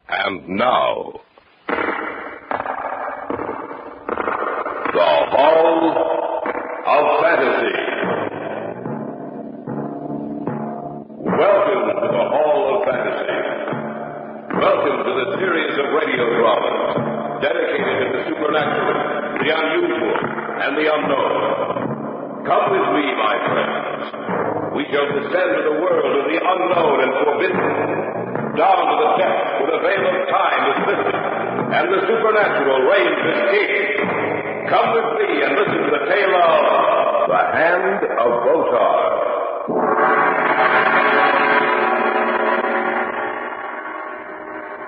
And now, the Hall of Fantasy. Welcome to the Hall of Fantasy. Welcome to the series of radio dramas dedicated to the supernatural, the unusual, and the unknown. Come with me, my friends. We shall descend to the world of the unknown and forbidden, down to the depths where the veil of time is lifted, and the supernatural reigns escape. Come with me and listen to the tale of The Hand of Botar.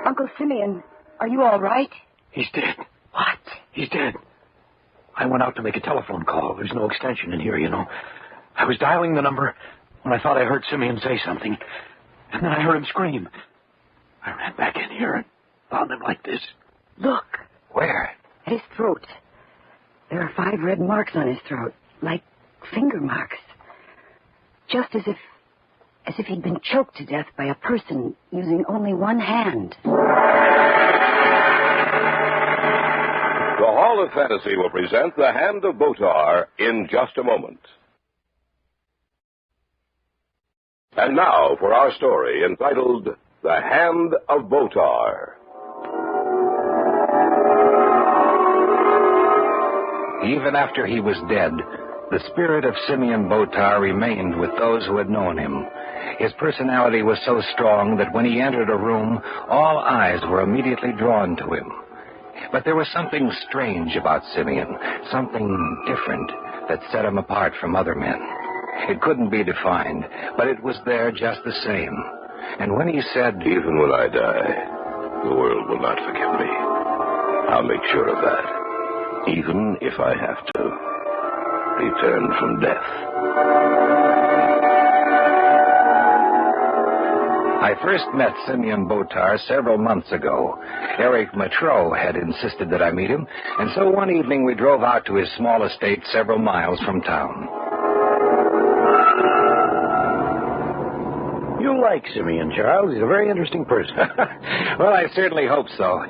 Uncle Simeon, are you all right? He's dead. What? He's dead. I went out to make a telephone call. There's no extension in here, you know. I was dialing the number when I thought I heard Simeon say something. And then I heard him scream. I ran back in here and found him like this. Look. Where? At his throat. There are 5 red marks on his throat, like finger marks. Just as if he'd been choked to death by a person using only one hand. The Hall of Fantasy will present The Hand of Botar in just a moment. And now for our story entitled The Hand of Botar. Even after he was dead, the spirit of Simeon Botar remained with those who had known him. His personality was so strong that when he entered a room, all eyes were immediately drawn to him. But there was something strange about Simeon, something different that set him apart from other men. It couldn't be defined, but it was there just the same. And when he said, "Even when I die, the world will not forgive me. I'll make sure of that, even if I have to return from death." I first met Simeon Botar several months ago. Eric Matreau had insisted that I meet him, and so one evening we drove out to his small estate several miles from town. You like Simeon, Charles. He's a very interesting person. Well, I certainly hope so.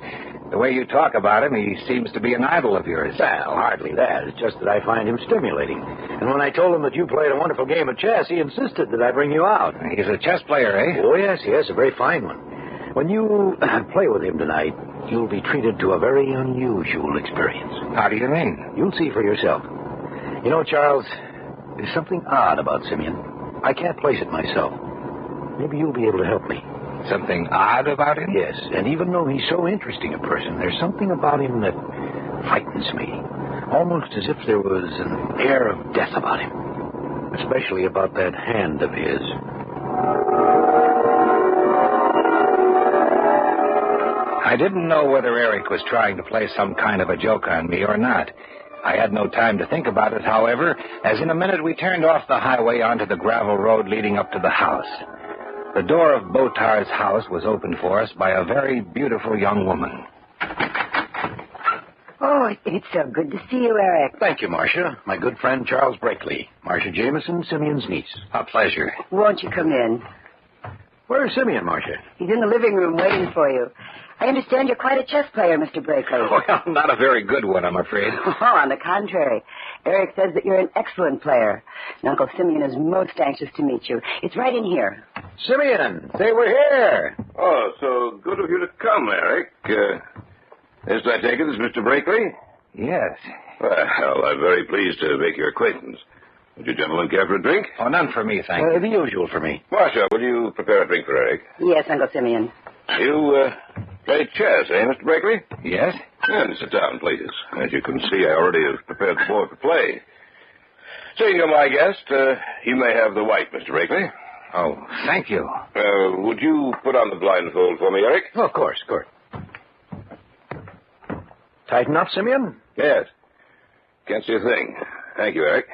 The way you talk about him, he seems to be an idol of yours. Well, hardly that. It's just that I find him stimulating. And when I told him that you played a wonderful game of chess, he insisted that I bring you out. He's a chess player, eh? Oh, yes, a very fine one. When you play with him tonight, you'll be treated to a very unusual experience. How do you mean? You'll see for yourself. You know, Charles, there's something odd about Simeon. I can't place it myself. Maybe you'll be able to help me. Something odd about him? Yes, and even though he's so interesting a person, there's something about him that frightens me. Almost as if there was an air of death about him. Especially about that hand of his. I didn't know whether Eric was trying to play some kind of a joke on me or not. I had no time to think about it, however, as in a minute we turned off the highway onto the gravel road leading up to the house. The door of Botar's house was opened for us by a very beautiful young woman. Oh, it's so good to see you, Eric. Thank you, Marcia. My good friend Charles Brakely. Marcia Jameson, Simeon's niece. A pleasure. Won't you come in? Where's Simeon, Marcia? He's in the living room waiting for you. I understand you're quite a chess player, Mr. Brakely. Well, not a very good one, I'm afraid. Oh, on the contrary. Eric says that you're an excellent player. And Uncle Simeon is most anxious to meet you. It's right in here. Simeon, say we're here. Oh, so good of you to come, Eric. Yes, I take it, is Mr. Brakely? Yes. Well, I'm very pleased to make your acquaintance. Would you gentlemen care for a drink? Oh, none for me, thank you. The usual for me. Marcia, will you prepare a drink for Eric? Yes, Uncle Simeon. You, play chess, eh, Mr. Brakely? Yes? And sit down, please. As you can see, I already have prepared the board for play. Seeing you're my guest, you may have the white, Mr. Brakely. Oh, thank you. Would you put on the blindfold for me, Eric? Oh, of course. Tighten up, Simeon? Yes. Can't see a thing. Thank you, Eric.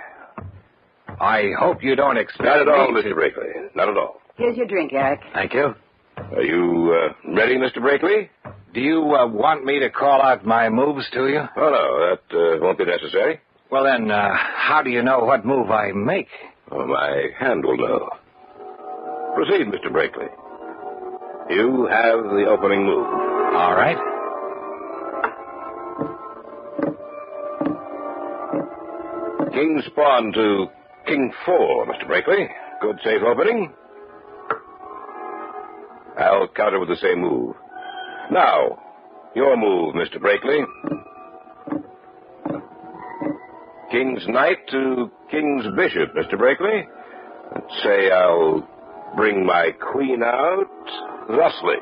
I hope you don't expect Not at all, me Mr. Brakely. Not at all. Here's your drink, Eric. Thank you. Are you ready, Mr. Brakely? Do you want me to call out my moves to you? Oh, no, that won't be necessary. Well, then, how do you know what move I make? Oh, my hand will know. Proceed, Mr. Brakely. You have the opening move. All right. King's pawn to King 4, Mr. Brakely. Good safe opening. I'll counter with the same move. Now, your move, Mr. Brakely. King's knight to King's bishop, Mr. Brakely. Let's say I'll bring my queen out thusly.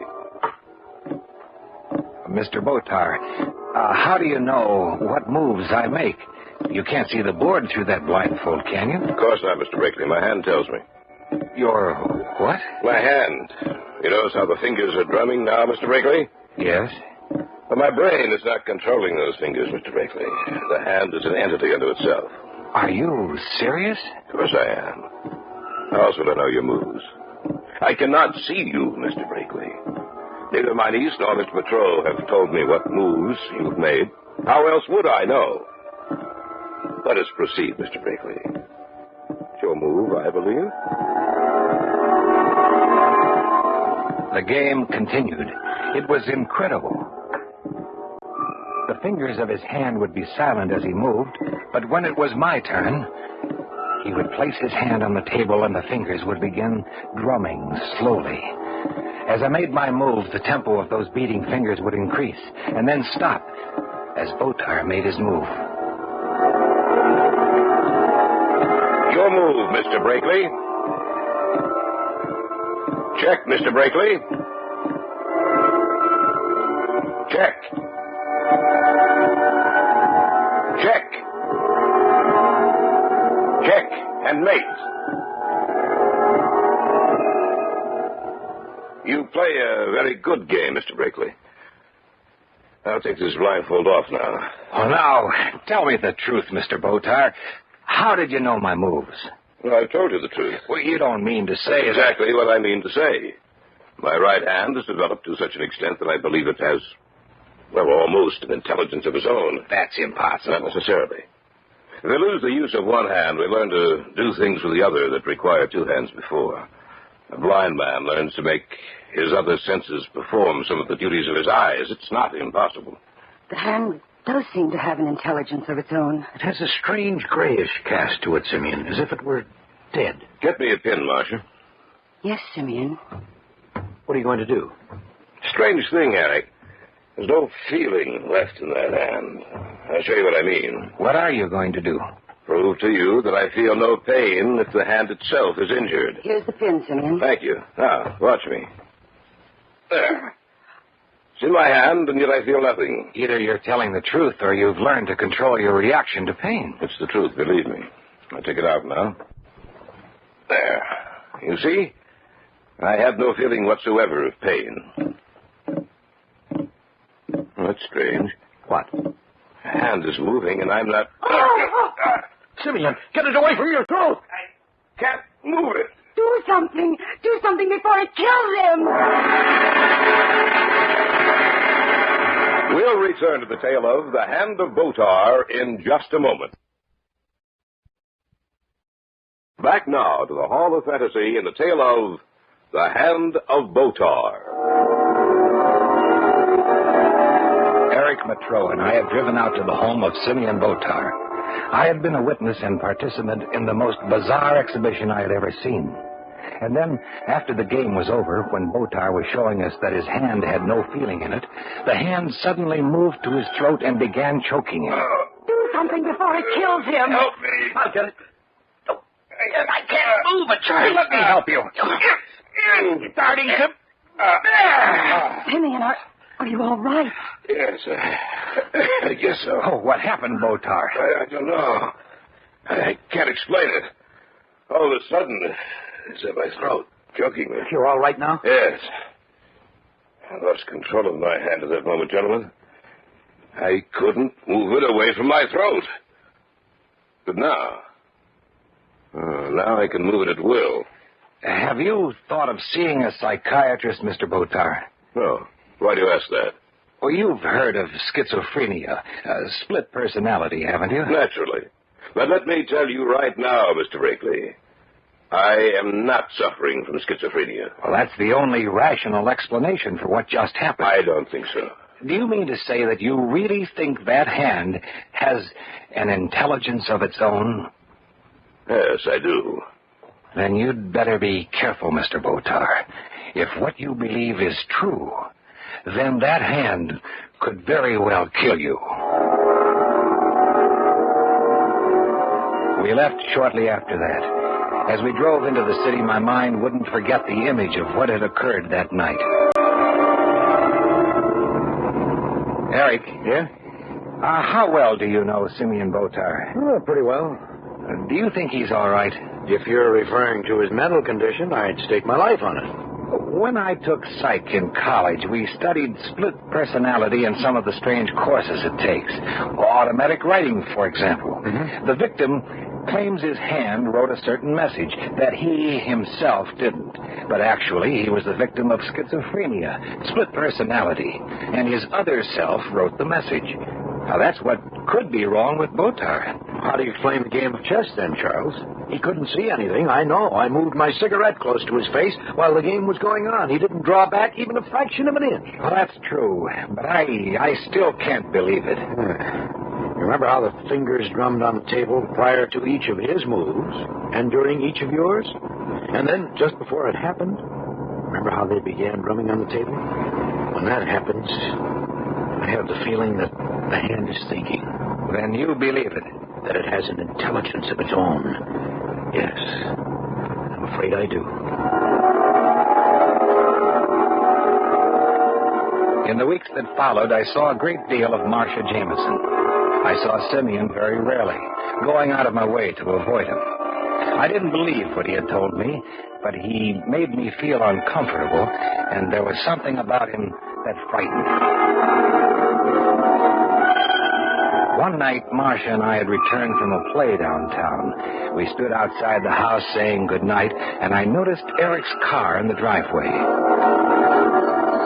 Mr. Botar, how do you know what moves I make? You can't see the board through that blindfold, can you? Of course not, Mr. Brakely. My hand tells me. Your what? My hand. You notice how the fingers are drumming now, Mr. Brakely? Yes. But my brain is not controlling those fingers, Mr. Brakely. The hand is an entity unto itself. Are you serious? Of course I am. How else would I know your moves? I cannot see you, Mr. Brakely. Neither my niece nor Mr. Patrol have told me what moves you've made. How else would I know? Let us proceed, Mr. Brakely. It's your move, I believe. The game continued. It was incredible. The fingers of his hand would be silent as he moved, but when it was my turn, he would place his hand on the table and the fingers would begin drumming slowly. As I made my move, the tempo of those beating fingers would increase and then stop as Botar made his move. Your move, Mr. Brakely. Check, Mr. Brakely. Check. Check. Check and mate. You play a very good game, Mr. Brakely. I'll take this blindfold off now. Oh, now, tell me the truth, Mr. Botar. How did you know my moves? Well, I've told you the truth. Well, you don't mean to say That's exactly what I mean to say. My right hand has developed to such an extent that I believe it has, well, almost an intelligence of its own. That's impossible. Not necessarily. If we lose the use of one hand, we learn to do things with the other that required two hands before. A blind man learns to make his other senses perform some of the duties of his eyes. It's not impossible. The hand does seem to have an intelligence of its own. It has a strange grayish cast to it, Simeon, as if it were dead. Get me a pin, Marcia. Yes, Simeon. What are you going to do? Strange thing, Eric. There's no feeling left in that hand. I'll show you what I mean. What are you going to do? Prove to you that I feel no pain if the hand itself is injured. Here's the pin, Simeon. Thank you. Now, watch me. There. It's in my hand, and yet I feel nothing. Either you're telling the truth or you've learned to control your reaction to pain. It's the truth, believe me. I'll take it out now. There. You see? I have no feeling whatsoever of pain. That's strange. What? The hand is moving, and I'm not... Simeon, get it away from your throat! I can't move it. Do something. Do something before it kills him. We'll return to the tale of The Hand of Botar in just a moment. Back now to the Hall of Fantasy in the tale of The Hand of Botar. Eric Matro and I have driven out to the home of Simeon Botar. I had been a witness and participant in the most bizarre exhibition I had ever seen. And then, after the game was over, when Botar was showing us that his hand had no feeling in it, the hand suddenly moved to his throat and began choking him. Do something before it kills him. Help me. I'll get it. I can't move it, Charlie. Let me help you. Starting to... Simeon, are you all right? Yes, I guess so. Oh, what happened, Botar? I don't know. I can't explain it. All of a sudden, it's in my throat, choking me. You're all right now? Yes. I lost control of my hand at that moment, gentlemen. I couldn't move it away from my throat. But now I can move it at will. Have you thought of seeing a psychiatrist, Mr. Botar? No. Why do you ask that? Well, you've heard of schizophrenia, split personality, haven't you? Naturally. But let me tell you right now, Mr. Brakely, I am not suffering from schizophrenia. Well, that's the only rational explanation for what just happened. I don't think so. Do you mean to say that you really think that hand has an intelligence of its own? Yes, I do. Then you'd better be careful, Mr. Botar. If what you believe is true, then that hand could very well kill you. We left shortly after that. As we drove into the city, my mind wouldn't forget the image of what had occurred that night. Eric. Yeah? How well do you know Simeon Botar? Oh, pretty well. Do you think he's all right? If you're referring to his mental condition, I'd stake my life on it. When I took psych in college, we studied split personality and some of the strange courses it takes. Automatic writing, for example. Mm-hmm. The victim claims his hand wrote a certain message that he himself didn't. But actually, he was the victim of schizophrenia, split personality, and his other self wrote the message. Now, that's what could be wrong with Botar. How do you explain the game of chess, then, Charles? He couldn't see anything, I know. I moved my cigarette close to his face while the game was going on. He didn't draw back even a fraction of an inch. Well, that's true, but I still can't believe it. You remember how the fingers drummed on the table prior to each of his moves and during each of yours? And then, just before it happened, remember how they began drumming on the table? When that happens, I have the feeling that the hand is thinking. Then you believe it? That it has an intelligence of its own. Yes. I'm afraid I do. In the weeks that followed, I saw a great deal of Marcia Jameson. I saw Simeon very rarely, going out of my way to avoid him. I didn't believe what he had told me, but he made me feel uncomfortable, and there was something about him that frightened me. One night, Marcia and I had returned from a play downtown. We stood outside the house saying goodnight, and I noticed Eric's car in the driveway.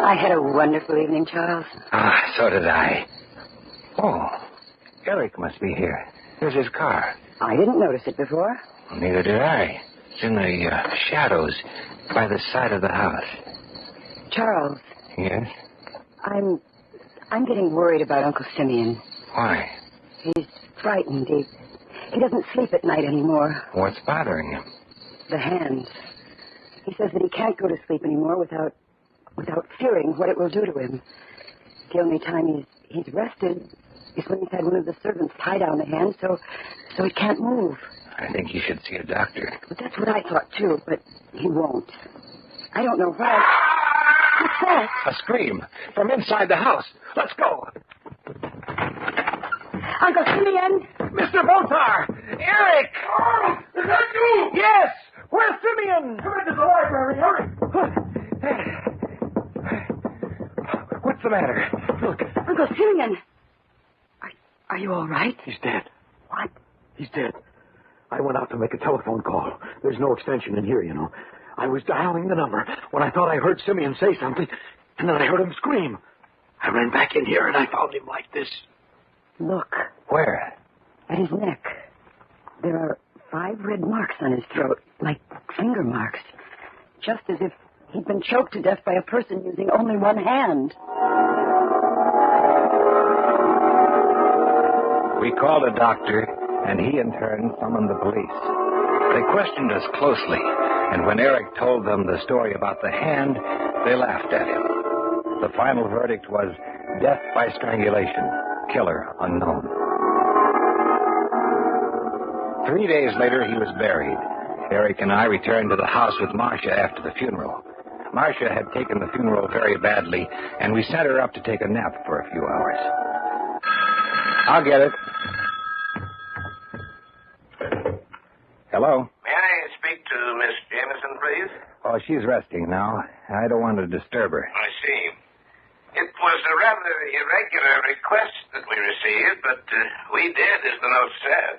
I had a wonderful evening, Charles. So did I. Oh, Eric must be here. Here's his car. I didn't notice it before. Neither did I. It's in the shadows by the side of the house. Charles. Yes? I'm getting worried about Uncle Simeon. Why? He's frightened. He doesn't sleep at night anymore. What's bothering him? The hand. He says that he can't go to sleep anymore without fearing what it will do to him. The only time he's rested is when he's had one of the servants tie down the hand so he can't move. I think you should see a doctor. But that's what I thought, too, but he won't. I don't know why. What's that? A scream from inside the house. Let's go. Uncle Simeon! Mr. Botar! Eric! Carl, is that you? Yes! Where's Simeon? Come into the library, hurry. What's the matter? Look. Uncle Simeon! Are you all right? He's dead. What? He's dead. I went out to make a telephone call. There's no extension in here, you know. I was dialing the number when I thought I heard Simeon say something, and then I heard him scream. I ran back in here, and I found him like this. Look. Where? At his neck. There are 5 red marks on his throat, like finger marks. Just as if he'd been choked to death by a person using only one hand. We called a doctor, and he in turn summoned the police. They questioned us closely, and when Eric told them the story about the hand, they laughed at him. The final verdict was death by strangulation, killer unknown. 3 days later, he was buried. Eric and I returned to the house with Marcia after the funeral. Marcia had taken the funeral very badly, and we sent her up to take a nap for a few hours. I'll get it. Hello? May I speak to Miss Jameson, please? Oh, she's resting now. I don't want to disturb her. I see. It was a rather irregular request that we received, but we did, as the note said.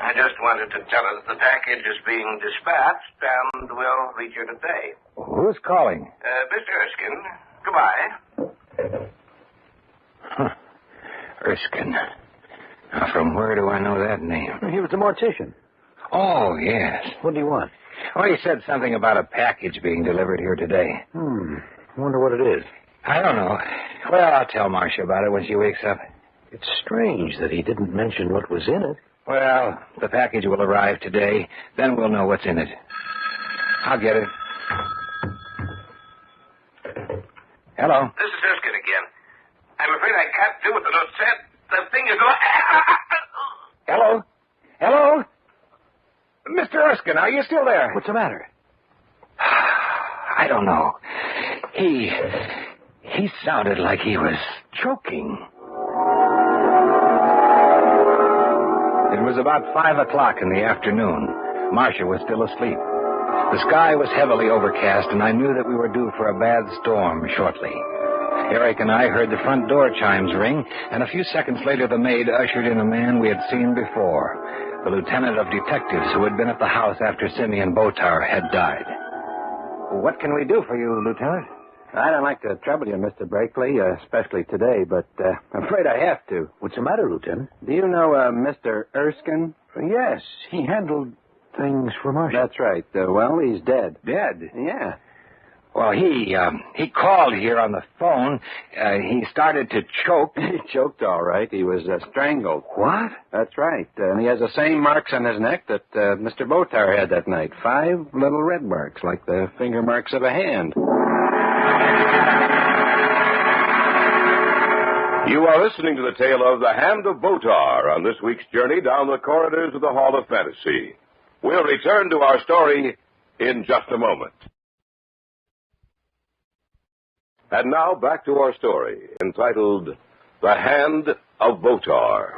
I just wanted to tell her that the package is being dispatched and will reach her today. Who's calling? Mr. Erskine. Goodbye. Erskine. Now, from where do I know that name? He was a mortician. Oh, yes. What do you want? Well, he said something about a package being delivered here today. Wonder what it is. I don't know. Well, I'll tell Marcia about it when she wakes up. It's strange that he didn't mention what was in it. Well, the package will arrive today. Then we'll know what's in it. I'll get it. Hello. This is Erskine again. I'm afraid I can't do what the note said. The thing is... Hello? Hello? Mr. Erskine, are you still there? What's the matter? I don't know. He sounded like he was choking. It was about 5 o'clock in the afternoon. Marcia was still asleep. The sky was heavily overcast, and I knew that we were due for a bad storm shortly. Eric and I heard the front door chimes ring, and a few seconds later the maid ushered in a man we had seen before, the lieutenant of detectives who had been at the house after Simeon Botar had died. What can we do for you, Lieutenant? I don't like to trouble you, Mr. Brakely, especially today, but I'm afraid I have to. What's the matter, Lieutenant? Do you know Mr. Erskine? Yes, he handled things for Marcia. That's right. Well, he's dead. Dead? Yeah. Well, he called here on the phone. He started to choke. He choked all right. He was strangled. What? That's right. And he has the same marks on his neck that Mr. Botar had that night. 5 little red marks, like the finger marks of a hand. You are listening to the tale of The Hand of Botar on this week's journey down the corridors of the Hall of Fantasy. We'll return to our story in just a moment. And now back to our story, entitled The Hand of Botar.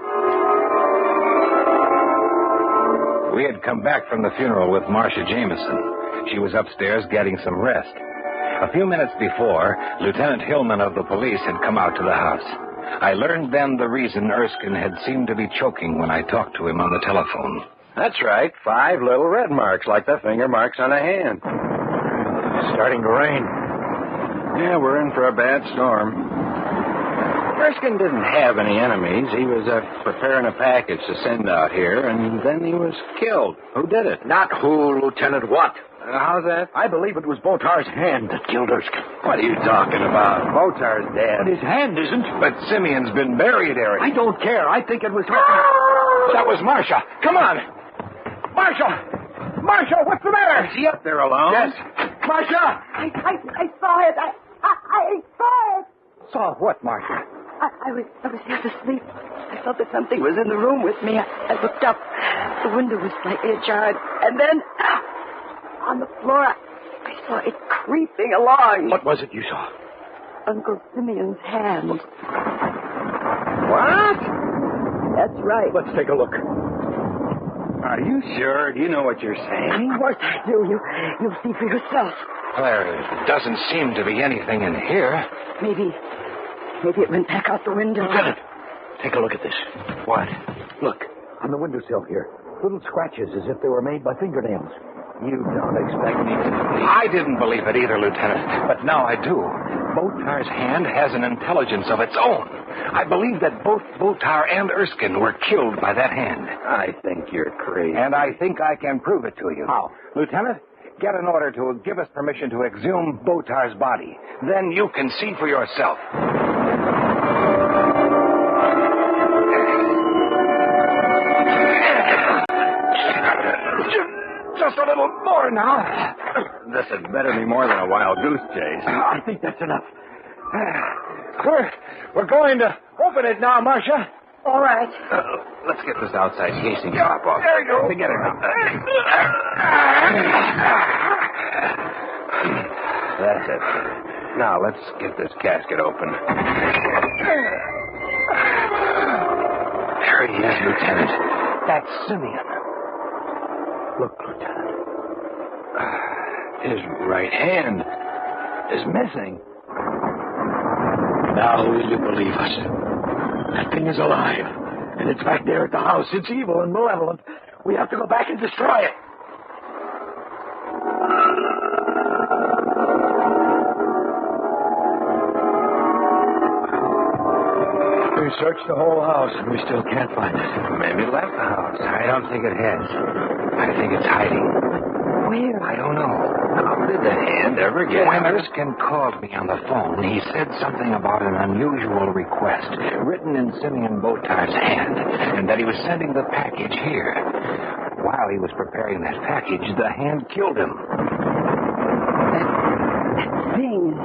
We had come back from the funeral with Marcia Jameson. She was upstairs getting some rest. A few minutes before, Lieutenant Hillman of the police had come out to the house. I learned then the reason Erskine had seemed to be choking when I talked to him on the telephone. That's right. 5 little red marks, like the finger marks on a hand. It's starting to rain. Yeah, we're in for a bad storm. Erskine didn't have any enemies. He was preparing a package to send out here, and then he was killed. Who did it? Not who, Lieutenant, what? How's that? I believe it was Botar's hand that killed Erskine. What are you talking about? Botar's dead. But his hand isn't. But Simeon's been buried, Eric. I don't care. I think it was... That was Marcia. Come on. Marcia! Marcia, what's the matter? Is he up there alone? Yes. Marcia! I saw it. I saw it. Saw what, Marcia? I was half asleep. I felt that something was in the room with me. I looked up. The window was slightly ajar, and then on the floor, I saw it creeping along. What was it you saw? Uncle Simeon's hand. What? That's right. Let's take a look. Are you sure? Do you know what you're saying? Of course I do. You'll see for yourself. There doesn't seem to be anything in here. Maybe it went back out the window. Lieutenant, take a look at this. What? Look, on the windowsill here. Little scratches as if they were made by fingernails. You don't expect me to believe... I didn't believe it either, Lieutenant, but now I do. Botar's hand has an intelligence of its own. I believe that both Botar and Erskine were killed by that hand. I think you're crazy. And I think I can prove it to you. How? Lieutenant, get an order to give us permission to exhume Botar's body. Then you can see for yourself. Just a little more now. This had better be more than a wild goose chase. I think that's enough. We're going to open it now, Marcia. All right. Let's get this outside casing top off. There you go. Together now. That's it. Now, let's get this casket open. There he is, Lieutenant. That's Simeon. Look, Lieutenant. His right hand is missing. Now will you believe us? That thing is alive. And it's back there at the house. It's evil and malevolent. We have to go back and destroy it. We searched the whole house and we still can't find it. Maybe it left the house. I don't think it has. I think it's hiding. Where? I don't know. How did the hand ever get When here? Erskine called me on the phone, he said something about an unusual request written in Simeon Botar's hand, and that he was sending the package here. While he was preparing that package, the hand killed him. That thing is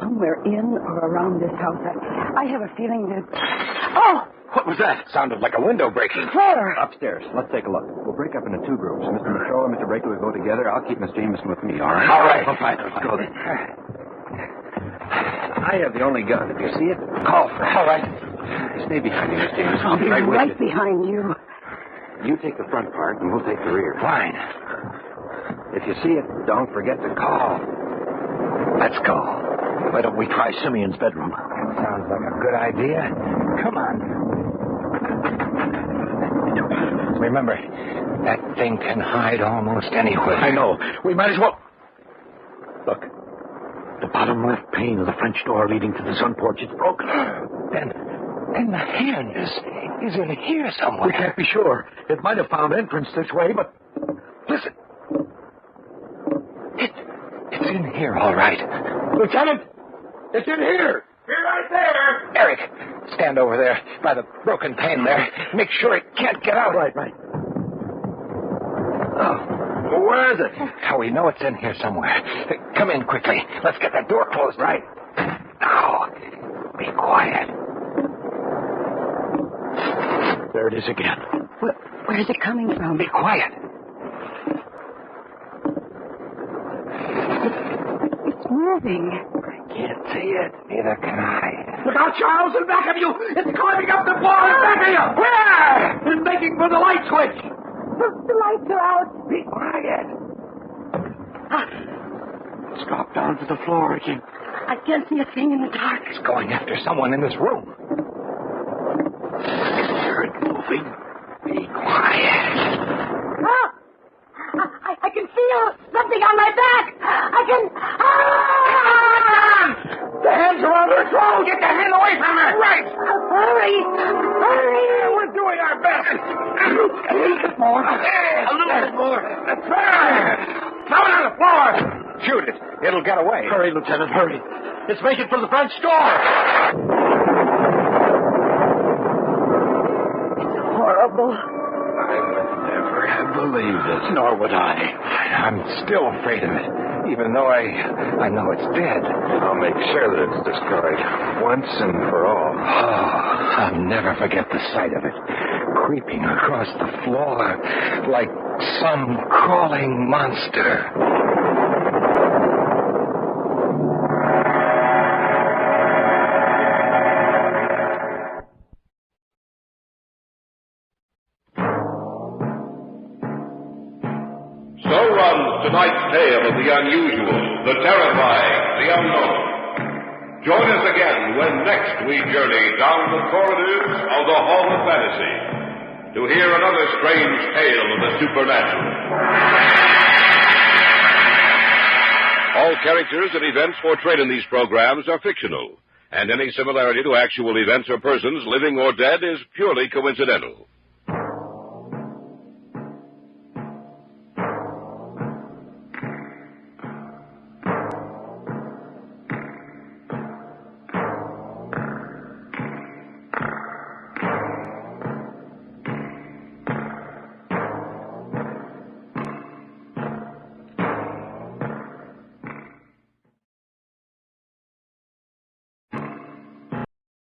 somewhere in or around this house. I have a feeling that... Oh! What was that? Sounded like a window breaking. Where? Upstairs. Let's take a look. We'll break up into two groups. Mr. Michaud and Mr. Baker will go together. I'll keep Miss Jameson with me, all right? All right. Let's go then. I have the only gun. If you see it, call for it. All right. Stay behind me, Miss Jameson. I'll be with right you. behind you. You take the front part, and we'll take the rear. Fine. If you see it, don't forget to call. Let's go. Why don't we try Simeon's bedroom? That sounds like a good idea. Come on. Remember, that thing can hide almost anywhere. I know. We might as well... Look. The bottom left pane of the French door leading to the sun porch is broken. Then the hand is in here somewhere. We can't be sure. It might have found entrance this way, but... Listen. It's in here, all right. Lieutenant! It's in here! You're right there. Eric, stand over there by the broken pane there. Make sure it can't get out. Right. Oh, Well, where is it? how we know it's in here somewhere. Come in quickly. Let's get that door closed. Right. Now, be quiet. There it is again. Where's it coming from? Be quiet. It's moving. Can't see it. Neither can I. Look out, Charles, in back of you! It's climbing up the wall in back of you! Where? It's making for the light switch! The lights are out. Be quiet. It's dropped down to the floor again. I can't see a thing in the dark. It's going after someone in this room. Hear it moving. Be quiet. Ah! I can feel something on my back. I can... Ah! The hands are on her throat! Get the hand away from her! Right! Hurry! We're doing our best! A little bit more. A little bit more. That's right! Throw it on the floor! Shoot it. It'll get away. Hurry, Lieutenant, hurry. It's making for the French door! It's horrible. I would never have believed it. Nor would I. I'm still afraid of it, even though I know it's dead. I'll make sure that it's destroyed once and for all. Oh, I'll never forget the sight of it, creeping across the floor like some crawling monster. So runs tonight's tale of the unusual, the terrifying, the unknown. Join us again when next we journey down the corridors of the Hall of Fantasy to hear another strange tale of the supernatural. All characters and events portrayed in these programs are fictional, and any similarity to actual events or persons, living or dead, is purely coincidental.